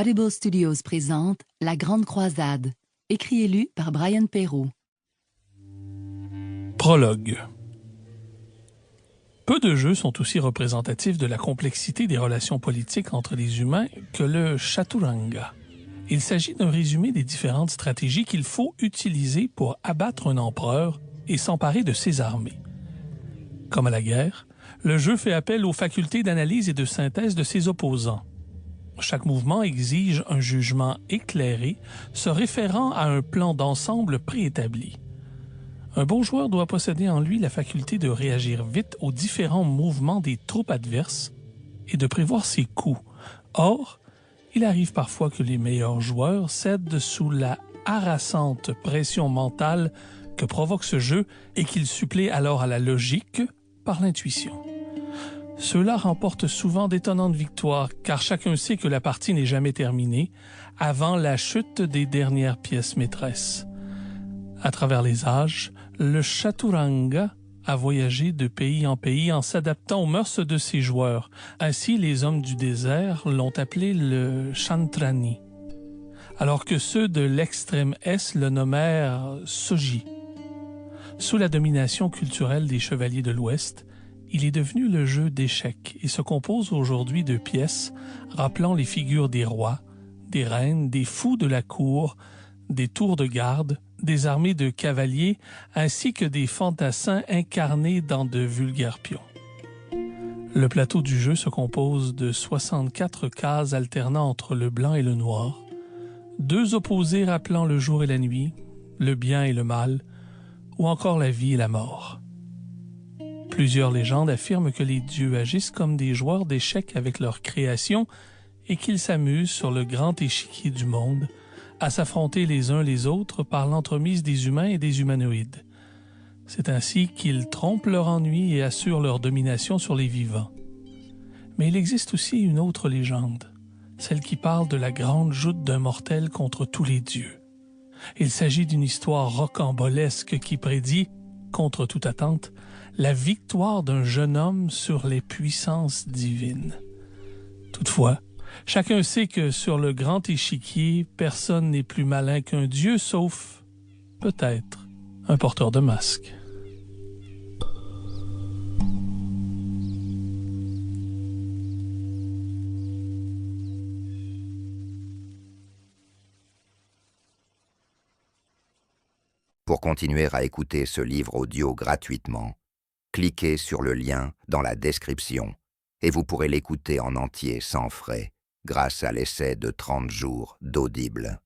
Audible Studios présente La Grande Croisade, écrit et lu par Brian Perrault. Prologue. Peu de jeux sont aussi représentatifs de la complexité des relations politiques entre les humains que le Chaturanga. Il s'agit d'un résumé des différentes stratégies qu'il faut utiliser pour abattre un empereur et s'emparer de ses armées. Comme à la guerre, le jeu fait appel aux facultés d'analyse et de synthèse de ses opposants. Chaque mouvement exige un jugement éclairé, se référant à un plan d'ensemble préétabli. Un bon joueur doit posséder en lui la faculté de réagir vite aux différents mouvements des troupes adverses et de prévoir ses coups. Or, il arrive parfois que les meilleurs joueurs cèdent sous la harassante pression mentale que provoque ce jeu et qu'ils suppléent alors à la logique par l'intuition. Ceux-là remportent souvent d'étonnantes victoires, car chacun sait que la partie n'est jamais terminée avant la chute des dernières pièces maîtresses. À travers les âges, le Chaturanga a voyagé de pays en pays en s'adaptant aux mœurs de ses joueurs. Ainsi, les hommes du désert l'ont appelé le Chantrani, alors que ceux de l'extrême Est le nommèrent Soji. Sous la domination culturelle des chevaliers de l'Ouest, il est devenu le jeu d'échecs et se compose aujourd'hui de pièces rappelant les figures des rois, des reines, des fous de la cour, des tours de garde, des armées de cavaliers ainsi que des fantassins incarnés dans de vulgaires pions. Le plateau du jeu se compose de 64 cases alternant entre le blanc et le noir, deux opposés rappelant le jour et la nuit, le bien et le mal, ou encore la vie et la mort. Plusieurs légendes affirment que les dieux agissent comme des joueurs d'échecs avec leur création et qu'ils s'amusent sur le grand échiquier du monde à s'affronter les uns les autres par l'entremise des humains et des humanoïdes. C'est ainsi qu'ils trompent leur ennui et assurent leur domination sur les vivants. Mais il existe aussi une autre légende, celle qui parle de la grande joute d'un mortel contre tous les dieux. Il s'agit d'une histoire rocambolesque qui prédit, contre toute attente, la victoire d'un jeune homme sur les puissances divines. Toutefois, chacun sait que sur le grand échiquier, personne n'est plus malin qu'un dieu, sauf, peut-être, un porteur de masque. Pour continuer à écouter ce livre audio gratuitement, cliquez sur le lien dans la description et vous pourrez l'écouter en entier sans frais grâce à l'essai de 30 jours d'Audible.